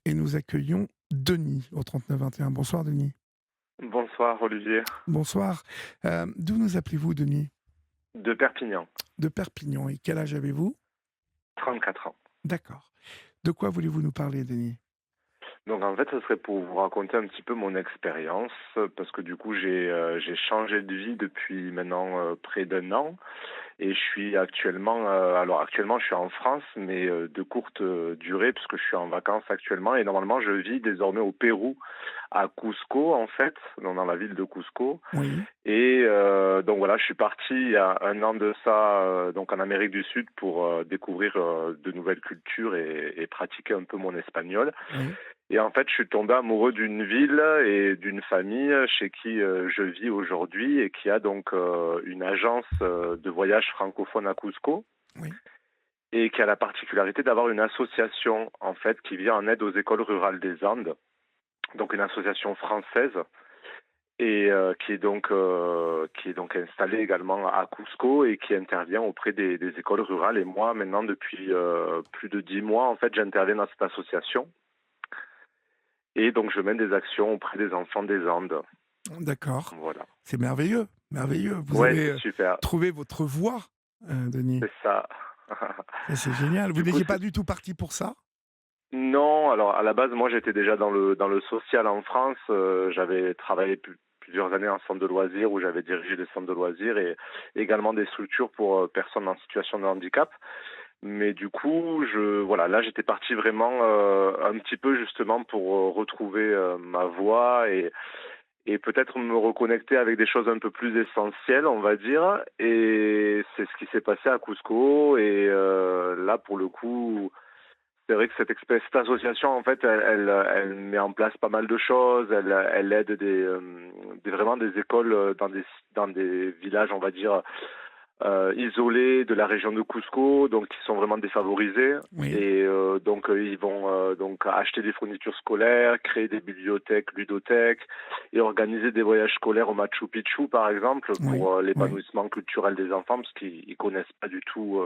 et nous accueillons Denis au 39 21. Bonsoir Denis. Bonsoir Olivier, Bonsoir. D'où nous appelez-vous Denis? de Perpignan, De Perpignan. Et quel âge avez-vous? 34 ans. D'accord. De quoi voulez-vous nous parler Denis? Donc en fait, ce serait pour vous raconter un petit peu mon expérience, parce que du coup, j'ai changé de vie depuis maintenant près d'un an, et je suis actuellement, alors actuellement, je suis en France, mais de courte durée, puisque je suis en vacances actuellement, et normalement, je vis désormais au Pérou, à Cusco en fait, donc dans la ville de Cusco. Oui. Et donc voilà, je suis parti il y a un an de ça, donc en Amérique du Sud pour découvrir de nouvelles cultures et pratiquer un peu mon espagnol. Oui. Et en fait, je suis tombé amoureux d'une ville et d'une famille chez qui je vis aujourd'hui et qui a donc une agence de voyage francophone à Cusco Oui. et qui a la particularité d'avoir une association en fait qui vient en aide aux écoles rurales des Andes, donc une association française et qui est donc installé également à Cusco et qui intervient auprès des écoles rurales. Et moi, maintenant, depuis plus de 10 mois, en fait, j'interviens dans cette association et donc je mène des actions auprès des enfants des Andes. D'accord. Voilà. C'est merveilleux. Merveilleux. Vous Ouais, avez c'est super. trouvé votre voie, Denis. C'est ça. Ça, c'est génial. Vous Du coup, n'étiez pas du tout parti pour ça? non. Alors à la base, moi, j'étais déjà dans le social en France. J'avais travaillé plusieurs années en centre de loisirs où j'avais dirigé des centres de loisirs et également des structures pour personnes en situation de handicap. Mais du coup, voilà, là, j'étais parti vraiment un petit peu justement pour retrouver ma voie et peut-être me reconnecter avec des choses un peu plus essentielles, on va dire. Et c'est ce qui s'est passé à Cusco. Et là, pour le coup, c'est vrai que cette association, en fait, elle met en place pas mal de choses. Elle aide vraiment des écoles dans des villages, on va dire, isolés de la région de Cusco, donc qui sont vraiment défavorisés. Oui. Et donc ils vont donc acheter des fournitures scolaires, créer des bibliothèques, ludothèques et organiser des voyages scolaires au Machu Picchu, par exemple, Oui. pour Oui. l'épanouissement culturel des enfants, parce qu'ils connaissent pas du tout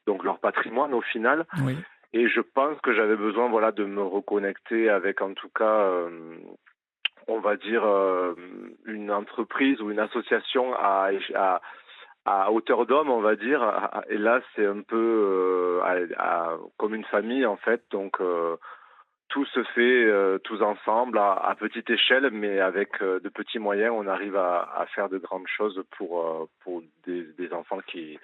donc leur patrimoine au final. Oui. Et je pense que j'avais besoin, voilà, de me reconnecter avec, en tout cas, on va dire, une entreprise ou une association à hauteur d'homme, on va dire. Et là, c'est un peu comme une famille, en fait. Donc, tout se fait tous ensemble, à petite échelle, mais avec de petits moyens, on arrive à faire de grandes choses pour des enfants qui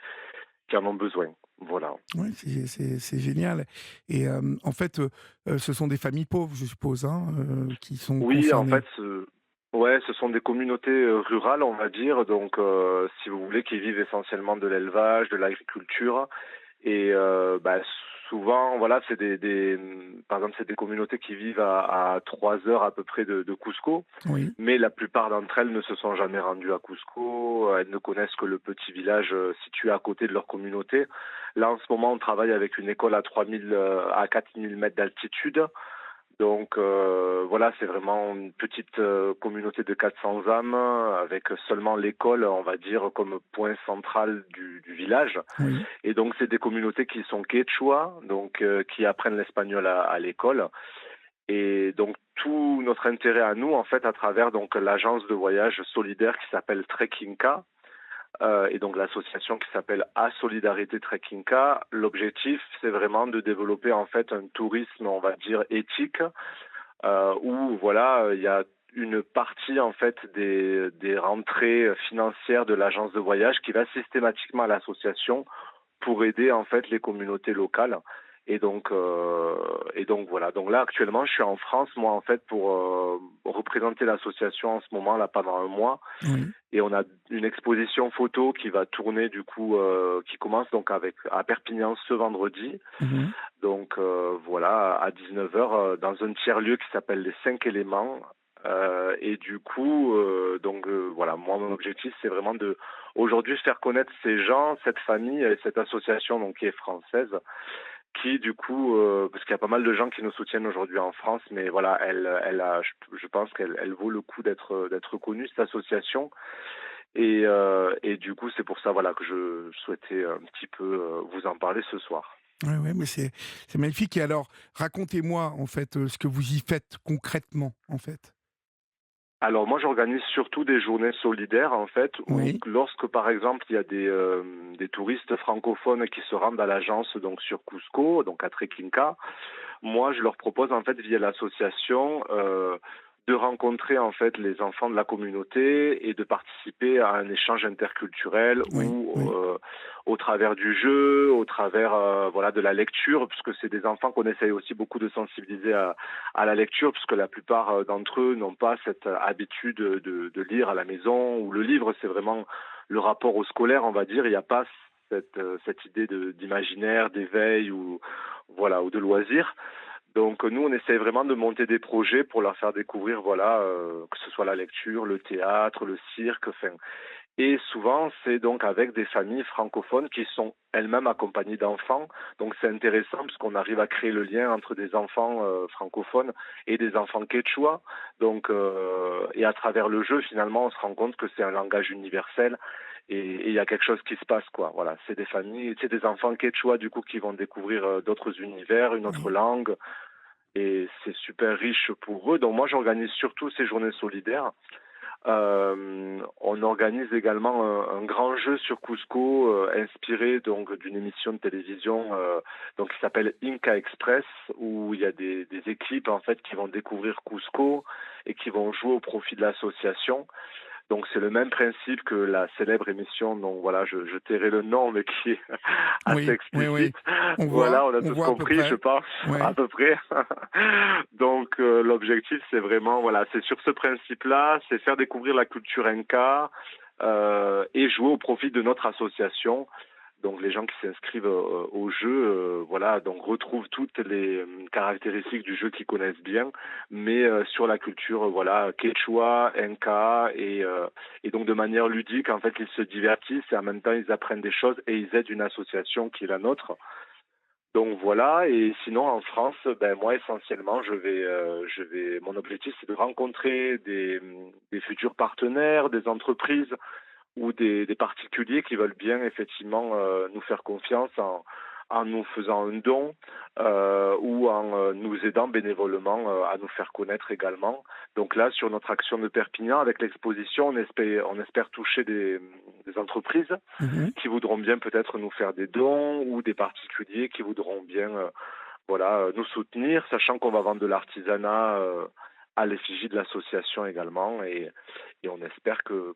en ont besoin. Voilà. Oui, c'est génial. Et en fait, ce sont des familles pauvres, je suppose, hein, qui sont Oui, en concernées? fait, ouais, ce sont des communautés rurales, on va dire, donc si vous voulez, qui vivent essentiellement de l'élevage, de l'agriculture, et souvent, voilà, c'est par exemple, c'est des communautés qui vivent à 3 heures à peu près de Cusco, Oui. mais la plupart d'entre elles ne se sont jamais rendues à Cusco, elles ne connaissent que le petit village situé à côté de leur communauté. Là, en ce moment, on travaille avec une école à 3000, à 4000 mètres d'altitude. Donc voilà, c'est vraiment une petite communauté de 400 âmes avec seulement l'école, on va dire, comme point central du village. Oui. Et donc c'est des communautés qui sont quechua, donc qui apprennent l'espagnol à l'école. Et donc tout notre intérêt à nous, en fait, à travers donc l'agence de voyage solidaire qui s'appelle Trekkinka, et donc l'association qui s'appelle A Solidarité Trekkinka, l'objectif c'est vraiment de développer en fait un tourisme, on va dire, éthique, où voilà, il y a une partie en fait des rentrées financières de l'agence de voyage qui va systématiquement à l'association pour aider en fait les communautés locales. Et donc voilà. Donc là actuellement, je suis en France moi en fait pour représenter l'association en ce moment là pendant un mois. Oui. Et on a une exposition photo qui va tourner du coup, qui commence donc avec à Perpignan ce vendredi. Mmh. Donc voilà, à 19 heures dans un tiers-lieu qui s'appelle les 5 éléments. Et du coup, voilà, moi mon objectif c'est vraiment de aujourd'hui faire connaître ces gens, cette famille et cette association donc qui est française, qui du coup, parce qu'il y a pas mal de gens qui nous soutiennent aujourd'hui en France, mais voilà, je pense qu'elle vaut le coup d'être connue cette association. Et du coup c'est pour ça voilà que je souhaitais un petit peu vous en parler ce soir. Ouais, ouais, mais c'est magnifique et alors, racontez-moi, en fait, ce que vous y faites concrètement, en fait? Alors moi, j'organise surtout des journées solidaires en fait, où Oui, lorsque par exemple il y a des touristes francophones qui se rendent à l'agence donc sur Cusco, donc à Trekinka, moi je leur propose en fait via l'association de rencontrer en fait les enfants de la communauté et de participer à un échange interculturel oui, où oui, au travers du jeu, au travers voilà de la lecture, puisque c'est des enfants qu'on essaye aussi beaucoup de sensibiliser à la lecture, puisque la plupart d'entre eux n'ont pas cette habitude de lire à la maison, où le livre, c'est vraiment le rapport au scolaire, on va dire. Il n'y a pas cette idée d'imaginaire, d'éveil ou, voilà, ou de loisir. Donc nous, on essaie vraiment de monter des projets pour leur faire découvrir, voilà, que ce soit la lecture, le théâtre, le cirque, enfin, et souvent, c'est donc avec des familles francophones qui sont elles-mêmes accompagnées d'enfants. Donc c'est intéressant parce qu'on arrive à créer le lien entre des enfants francophones et des enfants quechua. Donc et à travers le jeu, finalement, on se rend compte que c'est un langage universel et il y a quelque chose qui se passe, quoi. Voilà, c'est des familles, c'est des enfants quechua du coup qui vont découvrir d'autres univers, une autre oui. langue et c'est super riche pour eux. Donc moi, j'organise surtout ces journées solidaires. On organise également un grand jeu sur Cusco, inspiré donc d'une émission de télévision donc qui s'appelle Inca Express, où il y a des équipes en fait qui vont découvrir Cusco et qui vont jouer au profit de l'association. Donc c'est le même principe que la célèbre émission, donc voilà, je tairai le nom, mais qui est assez Oui, oui, oui. explicite. Voilà, on a On tous voit à peu compris, je près. pense, à Ouais, peu près. Donc l'objectif, c'est vraiment, voilà, c'est sur ce principe-là, c'est faire découvrir la culture inca et jouer au profit de notre association. Donc les gens qui s'inscrivent au jeu, voilà, donc retrouvent toutes les caractéristiques du jeu qu'ils connaissent bien, mais sur la culture, voilà, quechua, inca, et donc de manière ludique, en fait, ils se divertissent et en même temps ils apprennent des choses et ils aident une association qui est la nôtre. Donc voilà, et sinon en France, ben moi essentiellement, mon objectif c'est de rencontrer des futurs partenaires, des entreprises ou des particuliers qui veulent bien effectivement nous faire confiance en nous faisant un don ou en nous aidant bénévolement à nous faire connaître également. Donc là, sur notre action de Perpignan, avec l'exposition, on espère toucher des entreprises mmh. qui voudront bien peut-être nous faire des dons ou des particuliers qui voudront bien voilà, nous soutenir, sachant qu'on va vendre de l'artisanat à l'effigie de l'association également. Et on espère que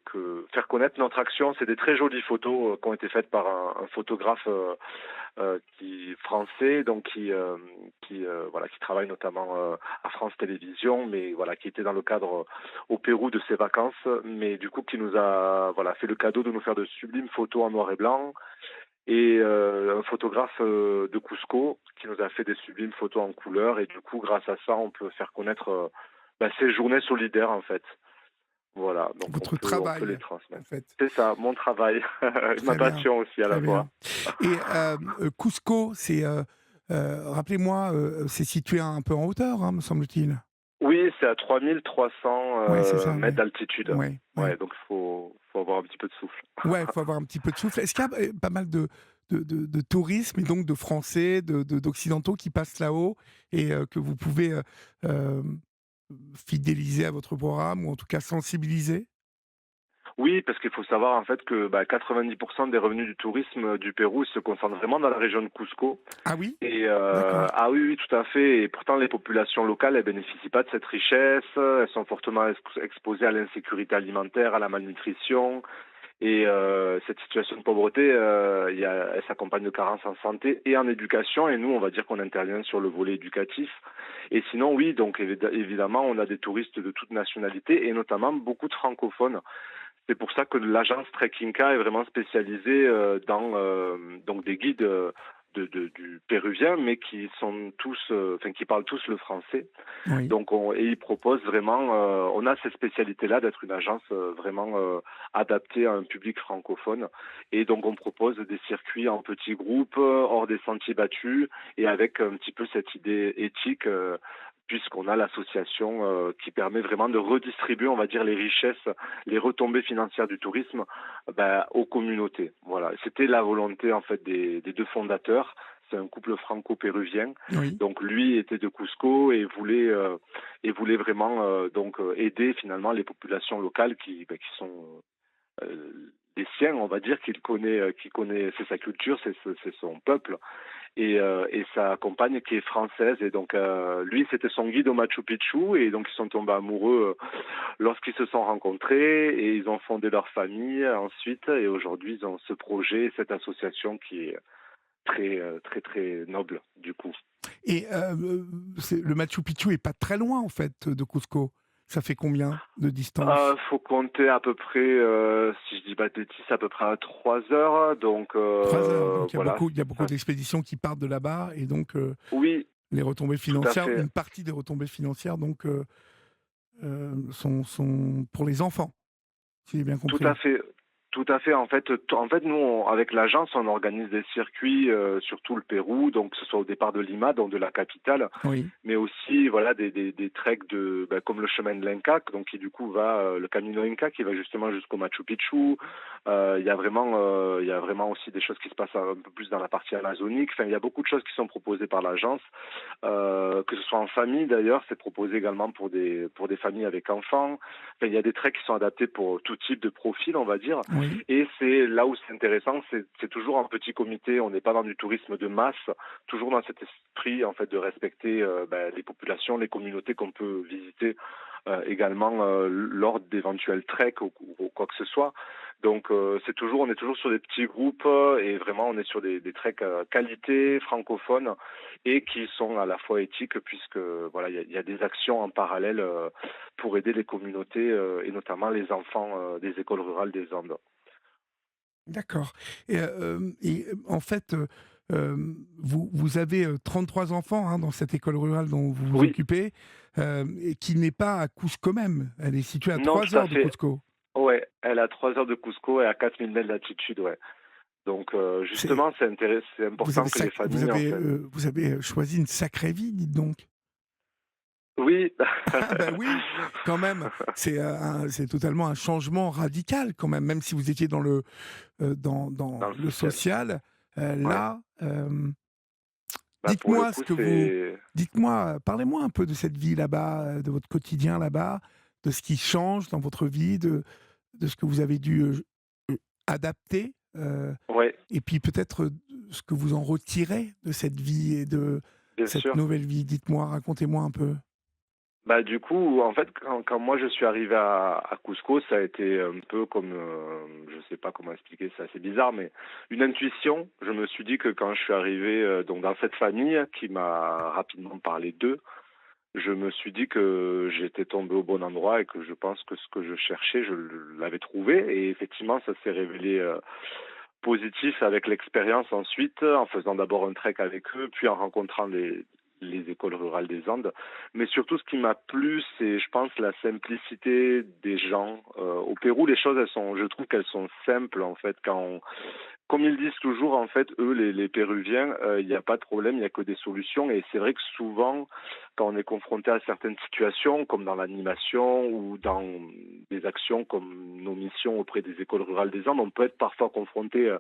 faire connaître notre action, c'est des très jolies photos qui ont été faites par un photographe qui français, donc voilà, qui travaille notamment à France Télévisions, mais voilà, qui était dans le cadre au Pérou de ses vacances, mais du coup qui nous a voilà fait le cadeau de nous faire de sublimes photos en noir et blanc et un photographe de Cusco qui nous a fait des sublimes photos en couleur et du coup grâce à ça on peut faire connaître ces journées solidaires en fait. Voilà, donc Votre on peut les travail, en transmettre. fait. C'est ça, mon travail, ma Très bien, passion aussi à la très fois. bien et Cusco, c'est, rappelez-moi, c'est situé un peu en hauteur, hein, me semble-t-il? Oui, c'est à 3300 Ouais, c'est ça, mètres ouais. d'altitude. Ouais, ouais. Ouais, donc faut avoir un petit peu de souffle. Ouais, il faut avoir un petit peu de souffle. Est-ce qu'il y a, pas mal de tourisme et donc de Français, d'occidentaux qui passent là-haut et que vous pouvez, fidéliser à votre programme ou en tout cas sensibiliser? Oui, parce qu'il faut savoir en fait que 90% des revenus du tourisme du Pérou se concentrent vraiment dans la région de Cusco. Ah oui? Et D'accord. ah oui, oui, tout à fait. Et pourtant, les populations locales, elles bénéficient pas de cette richesse. Elles sont fortement exposées à l'insécurité alimentaire, à la malnutrition. Et cette situation de pauvreté, elle s'accompagne de carences en santé et en éducation. Et nous, on va dire qu'on intervient sur le volet éducatif. Et sinon, oui, donc évidemment, on a des touristes de toute nationalité et notamment beaucoup de francophones. C'est pour ça que l'agence Trekkinka est vraiment spécialisée dans donc des guides du péruvien, mais qui sont tous, enfin qui parlent tous le français. Oui. Donc et ils proposent vraiment, on a cette spécialité-là d'être une agence vraiment adaptée à un public francophone. Et donc on propose des circuits en petits groupes, hors des sentiers battus, et avec un petit peu cette idée éthique. Puisqu'on a l'association qui permet vraiment de redistribuer, on va dire, les richesses, les retombées financières du tourisme aux communautés. Voilà, c'était la volonté en fait des deux fondateurs, c'est un couple franco-péruvien. Oui. Donc lui était de Cusco et voulait vraiment aider finalement les populations locales qui sont des siens, on va dire, qu'il connaît, c'est sa culture, c'est son peuple et sa compagne qui est française. Et donc lui, c'était son guide au Machu Picchu et donc ils sont tombés amoureux lorsqu'ils se sont rencontrés et ils ont fondé leur famille ensuite. Et aujourd'hui, ils ont ce projet, cette association qui est très noble du coup. Et le Machu Picchu est pas très loin, en fait, de Cusco. Ça fait combien de distance? Faut compter à peu près, si je dis pas de bêtises, à peu près à 3 heures. Donc 3 heures. Donc voilà, il y a beaucoup ça, d'expéditions qui partent de là-bas et donc oui, les retombées tout à financières, fait. une partie des retombées financières donc sont pour les enfants, si j'ai bien Tout à compris. fait. Tout à fait. En fait, nous, avec l'agence, on organise des circuits sur tout le Pérou, donc que ce soit au départ de Lima, donc de la capitale, Oui. mais aussi voilà des treks comme le chemin de l'Inca, donc qui du coup va le Camino Inca qui va justement jusqu'au Machu Picchu. Il y a vraiment aussi des choses qui se passent un peu plus dans la partie amazonique. Enfin, il y a beaucoup de choses qui sont proposées par l'agence, que ce soit en famille d'ailleurs, c'est proposé également pour des familles avec enfants. Enfin, il y a des treks qui sont adaptés pour tout type de profil, on va dire. Oui. Et c'est là où c'est intéressant, c'est toujours en petit comité. On n'est pas dans du tourisme de masse, toujours dans cet esprit en fait de respecter les populations, les communautés qu'on peut visiter également lors d'éventuels treks ou quoi que ce soit. Donc on est toujours sur des petits groupes et vraiment on est sur des treks qualité francophones et qui sont à la fois éthiques puisque voilà il y a des actions en parallèle pour aider les communautés et notamment les enfants des écoles rurales des Andes. D'accord. En fait, vous avez 33 enfants, hein, dans cette école rurale dont vous vous Oui, occupez, et qui n'est pas à Cusco même. Elle est située à non, 3 tout à heures de fait. Cusco. Ouais, elle a 3 heures de Cusco et à 4000 mètres d'altitude, ouais. Donc C'est justement, c'est important que les familles en fait. vous avez choisi une sacrée vie, dites donc. Oui. Ah bah oui, quand même. C'est totalement un changement radical quand même, même si vous étiez dans Dans le le social. social. Ouais. Là, Bah pour le dites-moi coup, c'est dites-moi, parlez-moi un peu de cette vie là-bas, de votre quotidien là-bas, de ce qui change dans votre vie, de ce que vous avez dû, adapter, ouais, et puis peut-être, ce que vous en retirez de cette vie et de bien cette sûr. nouvelle vie. Dites-moi, racontez-moi un peu. Bah du coup, en fait, quand moi je suis arrivé à Cusco, ça a été un peu comme, je sais pas comment expliquer, c'est assez bizarre, mais une intuition. Je me suis dit que quand je suis arrivé donc dans cette famille qui m'a rapidement parlé d'eux, je me suis dit que j'étais tombé au bon endroit et que je pense que ce que je cherchais, je l'avais trouvé. Et effectivement, ça s'est révélé positif avec l'expérience ensuite, en faisant d'abord un trek avec eux, puis en rencontrant les écoles rurales des Andes. Mais surtout, ce qui m'a plu, c'est, je pense, la simplicité des gens. Au Pérou, les choses, je trouve qu'elles sont simples, en fait, comme ils disent toujours, en fait, eux, les Péruviens, il n'y a pas de problème, il n'y a que des solutions. Et c'est vrai que souvent, quand on est confronté à certaines situations, comme dans l'animation ou dans des actions comme nos missions auprès des écoles rurales des Andes, on peut être parfois confronté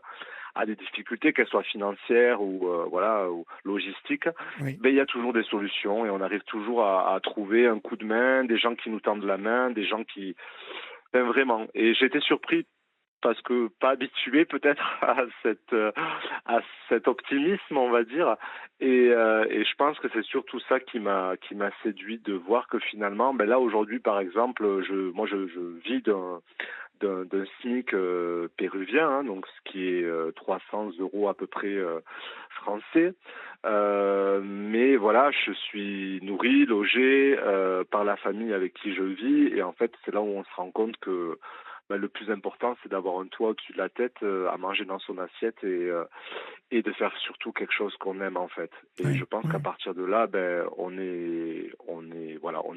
à des difficultés, qu'elles soient financières ou ou logistiques. Oui. Mais il y a toujours des solutions et on arrive toujours à trouver un coup de main, des gens qui nous tendent la main, des gens qui, ben, vraiment. Et j'ai été surpris parce que pas habitué peut-être à cet optimisme, on va dire. Et je pense que c'est surtout ça qui m'a séduit de voir que finalement, ben là aujourd'hui par exemple, je vis d'un SMIC péruvien, hein, donc ce qui est 300 euros à peu près français. Mais voilà, je suis nourri, logé par la famille avec qui je vis, et en fait, c'est là où on se rend compte que le plus important, c'est d'avoir un toit au-dessus de la tête, à manger dans son assiette et de faire surtout quelque chose qu'on aime en fait. Et je Oui, pense qu'à oui. partir de là, ben, on est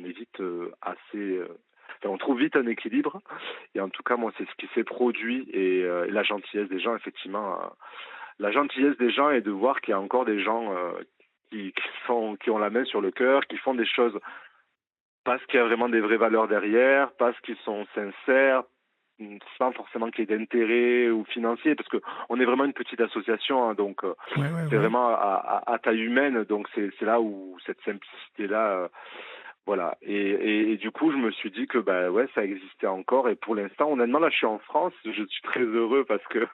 vite on trouve vite un équilibre. Et en tout cas, moi, c'est ce qui s'est produit et la gentillesse des gens, effectivement, la gentillesse des gens et de voir qu'il y a encore des gens qui ont la main sur le cœur, qui font des choses parce qu'il y a vraiment des vraies valeurs derrière, parce qu'ils sont sincères, sans forcément qu'il y ait d'intérêt ou financier, parce que on est vraiment une petite association, hein, donc Ouais, ouais, c'est ouais. vraiment à taille humaine, donc c'est là où cette simplicité-là, voilà. Et du coup, je me suis dit que bah ouais, ça existait encore. Et pour l'instant, honnêtement, là, je suis en France. Je suis très heureux parce que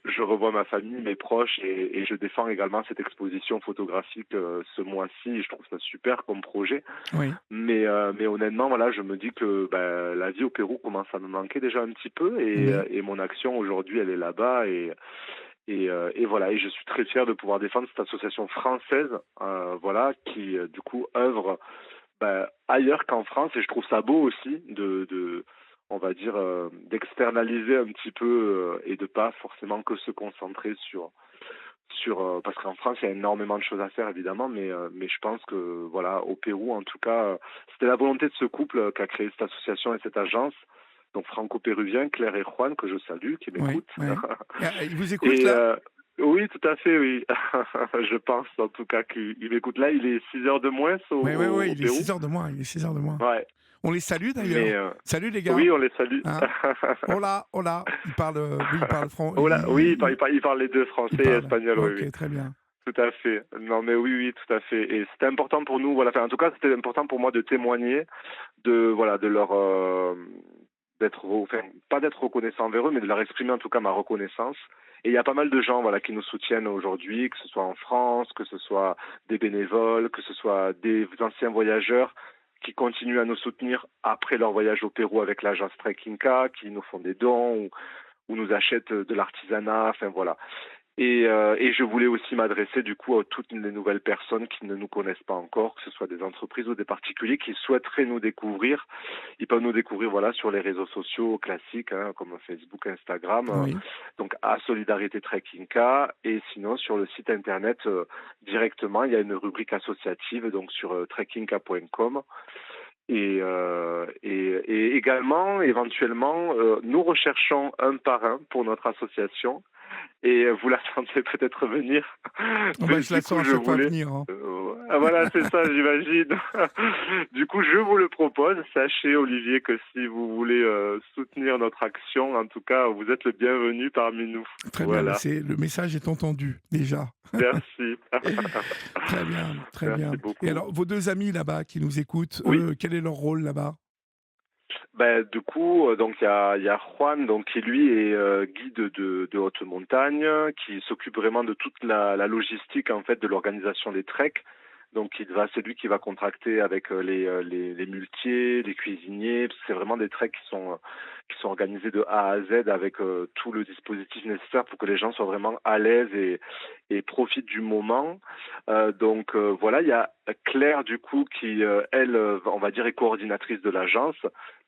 je revois ma famille, mes proches, et je défends également cette exposition photographique ce mois-ci. Et je trouve ça super comme projet. Oui, Mais honnêtement, voilà, je me dis que bah, la vie au Pérou commence à me manquer déjà un petit peu, oui. et mon action aujourd'hui, elle est là-bas. Et voilà, et je suis très fier de pouvoir défendre cette association française, voilà, qui du coup œuvre ailleurs qu'en France, et je trouve ça beau aussi de on va dire, d'externaliser un petit peu, et de pas forcément que se concentrer parce qu'en France, il y a énormément de choses à faire évidemment, mais je pense que voilà, au Pérou en tout cas, c'était la volonté de ce couple qui a créé cette association et cette agence, donc franco-péruvien, Claire et Juan, que je salue, qui Oui, m'écoutent. oui. Ah, il vous écoute Et là? oui, tout à fait, oui. Je pense en tout cas qu'il m'écoute là. Il est 6 heures de moins Oui, oui, oui, au il est Pérou. 6 heures de moins, il est 6 heures de moins. Ouais, On les salue mais d'ailleurs. Salut les gars, oui, on les salue. hein. Hola, hola. Il parle, oui, il parle Oh là, oui, il parle les deux, il français et parle. espagnol, oui, oui. OK, très bien. Tout à fait. Non, mais oui, oui, tout à fait. Et c'était important pour nous, voilà. Enfin, en tout cas, c'était important pour moi de témoigner, voilà, de leur, enfin, pas d'être reconnaissant envers eux, mais de leur exprimer en tout cas ma reconnaissance. Et il y a pas mal de gens, voilà, qui nous soutiennent aujourd'hui, que ce soit en France, que ce soit des bénévoles, que ce soit des anciens voyageurs qui continuent à nous soutenir après leur voyage au Pérou avec l'agence Trekkinka, qui nous font des dons ou nous achètent de l'artisanat, enfin voilà. Et je voulais aussi m'adresser du coup à toutes les nouvelles personnes qui ne nous connaissent pas encore, que ce soit des entreprises ou des particuliers qui souhaiteraient nous découvrir. Ils peuvent nous découvrir voilà sur les réseaux sociaux classiques, hein, comme Facebook, Instagram, Oui, donc à Solidarité Trekkinka, et sinon sur le site internet directement, il y a une rubrique associative donc sur trekkinka.com. Et également, éventuellement, nous recherchons un parrain pour notre association, et vous la sentez peut-être venir. oh bah, Mais je la du sens coup, à je chaque fois voulais. venir, hein. Voilà, c'est ça, j'imagine. Du coup, je vous le propose. Sachez, Olivier, que si vous voulez soutenir notre action, en tout cas, vous êtes le bienvenu parmi nous. Très bien, bah, Voilà. le message est entendu déjà. Merci. Très bien, très Merci bien. Et beaucoup. alors, vos 2 amis là-bas qui nous écoutent, Oui. eux, quel est leur rôle là-bas? Du coup, donc il y a Juan, donc qui lui est guide de haute montagne, qui s'occupe vraiment de toute la logistique en fait de l'organisation des treks. Donc c'est lui qui va contracter avec les muletiers, les cuisiniers, parce que c'est vraiment des treks qui sont organisés de A à Z avec tout le dispositif nécessaire pour que les gens soient vraiment à l'aise et profitent du moment. Donc voilà, il y a Claire du coup qui elle, on va dire, est coordinatrice de l'agence,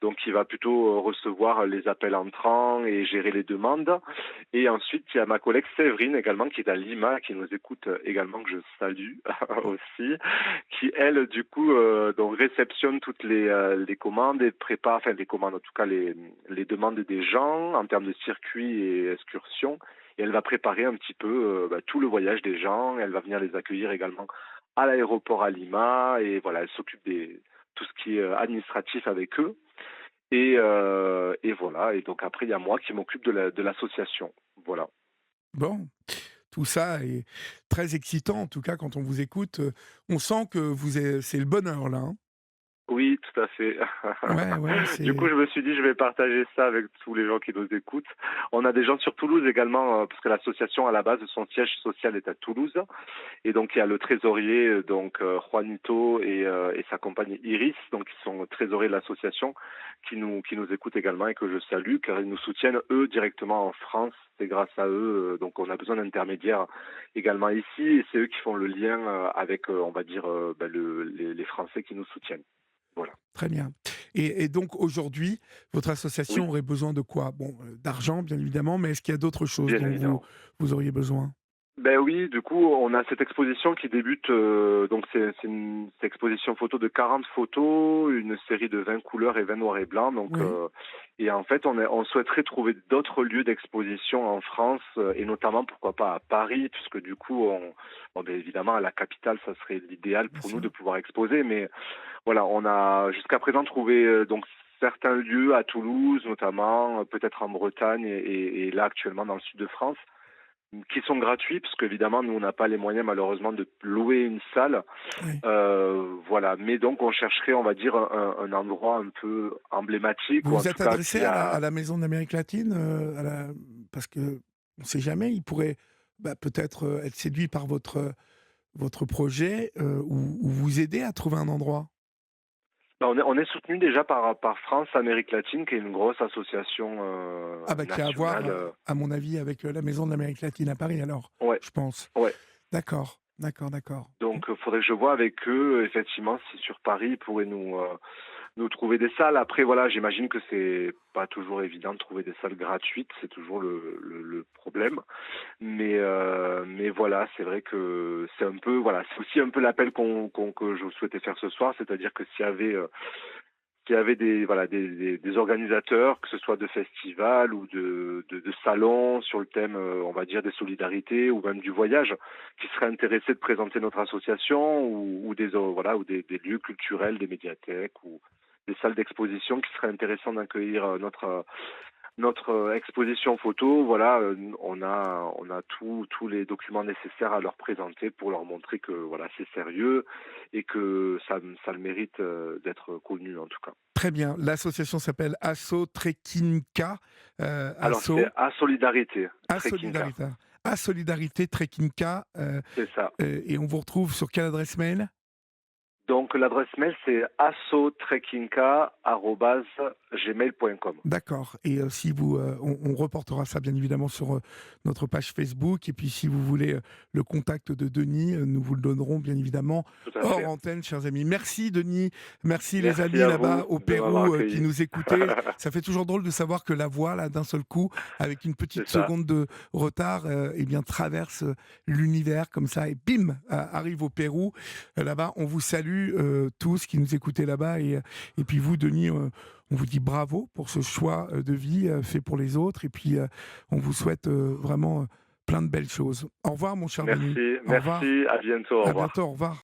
donc qui va plutôt recevoir les appels entrants et gérer les demandes. Et ensuite, il y a ma collègue Séverine également qui est à Lima, qui nous écoute également, que je salue aussi, qui elle, du coup, donc réceptionne toutes les commandes et prépare, enfin les commandes, en tout cas les demandes des gens en termes de circuits et excursions. Et elle va préparer un petit peu tout le voyage des gens. Elle va venir les accueillir également à l'aéroport à Lima. Et voilà, elle s'occupe de tout ce qui est administratif avec eux. Et voilà. Et donc après, il y a moi qui m'occupe de l'association. Voilà. Bon, tout ça est très excitant, en tout cas quand on vous écoute, on sent que c'est le bonheur là, hein? Oui, tout à fait. Ouais, ouais, Du coup, c'est je me suis dit, je vais partager ça avec tous les gens qui nous écoutent. On a des gens sur Toulouse également, parce que l'association, à la base, son siège social est à Toulouse. Et donc, il y a le trésorier, donc Juanito et sa compagne Iris, donc qui sont trésoriers de l'association, qui nous écoutent également et que je salue, car ils nous soutiennent, eux, directement en France. C'est grâce à eux. Donc, on a besoin d'intermédiaires également ici. Et c'est eux qui font le lien avec, on va dire, les Français qui nous soutiennent. Voilà. très bien. Et donc aujourd'hui, votre association Oui, aurait besoin de quoi? Bon, d'argent bien évidemment, mais est-ce qu'il y a d'autres choses bien dont vous évidemment. vous auriez besoin? Ben oui, du coup, on a cette exposition qui débute, donc c'est une exposition photo de 40 photos, une série de 20 couleurs et 20 noirs et blancs. Donc, Oui, et en fait, on souhaiterait trouver d'autres lieux d'exposition en France, et notamment, pourquoi pas à Paris, puisque du coup, bon, bien évidemment, à la capitale, ça serait l'idéal bien pour nous sûr. de pouvoir exposer. Mais voilà, on a jusqu'à présent trouvé donc certains lieux à Toulouse notamment, peut-être en Bretagne et là actuellement dans le sud de France, qui sont gratuits parce qu'évidemment nous on n'a pas les moyens malheureusement de louer une salle. Oui. Voilà, mais donc on chercherait, on va dire, un endroit un peu emblématique Vous ou en vous tout êtes cas adressé qui à a. la Maison d'Amérique latine, parce qu'on ne sait jamais, ils pourraient, peut-être, être séduits par votre projet, ou vous aider à trouver un endroit? Bah, on est soutenu déjà par France Amérique latine, qui est une grosse association Ah qui a à voir, nationale. à mon avis, avec, la Maison de l'Amérique latine à Paris alors, Ouais, je pense. ouais. D'accord, d'accord, d'accord. Donc, faudrait que je vois avec eux, effectivement, si sur Paris, ils pourraient nous trouver des salles. Après, voilà, j'imagine que c'est pas toujours évident de trouver des salles gratuites, c'est toujours le problème. Mais voilà, c'est vrai que c'est un peu, voilà, c'est aussi un peu l'appel que je souhaitais faire ce soir, c'est-à-dire que s'il y avait des, voilà, des organisateurs, que ce soit de festivals ou de salons sur le thème, on va dire, des solidarités ou même du voyage, qui seraient intéressés de présenter notre association ou voilà, ou des lieux culturels, des médiathèques ou des salles d'exposition qui seraient intéressants d'accueillir notre exposition photo. Voilà, on a tous les documents nécessaires à leur présenter pour leur montrer que voilà, c'est sérieux et que ça le mérite d'être connu en tout cas. Très bien. L'association s'appelle Asso Trekinka, Alors c'est Asso à Solidarité, à Trekinka, Solidarité à Solidarité Trekinka, c'est ça. et on vous retrouve sur quelle adresse mail? Donc l'adresse mail c'est assotrekinka@gmail.com. D'accord, et si vous, on reportera ça bien évidemment sur, notre page Facebook, et puis si vous voulez, le contact de Denis, nous vous le donnerons bien évidemment Tout à hors fait. antenne, chers amis. Merci Denis, merci les Merci amis à là-bas vous au de m'avoir Pérou, qui accueilli. nous écoutaient. Ça fait toujours drôle de savoir que la voix là, d'un seul coup, avec une petite C'est ça. seconde de retard, eh bien traverse, l'univers comme ça et bim, arrive au Pérou. Là-bas, on vous salue, tous qui nous écoutez là-bas, et puis vous Denis, on vous dit bravo pour ce choix, de vie, fait pour les autres, et puis, on vous souhaite, vraiment, plein de belles choses. Au revoir mon cher Denis. Merci, Au revoir. merci, à bientôt, au À revoir. bientôt, au revoir.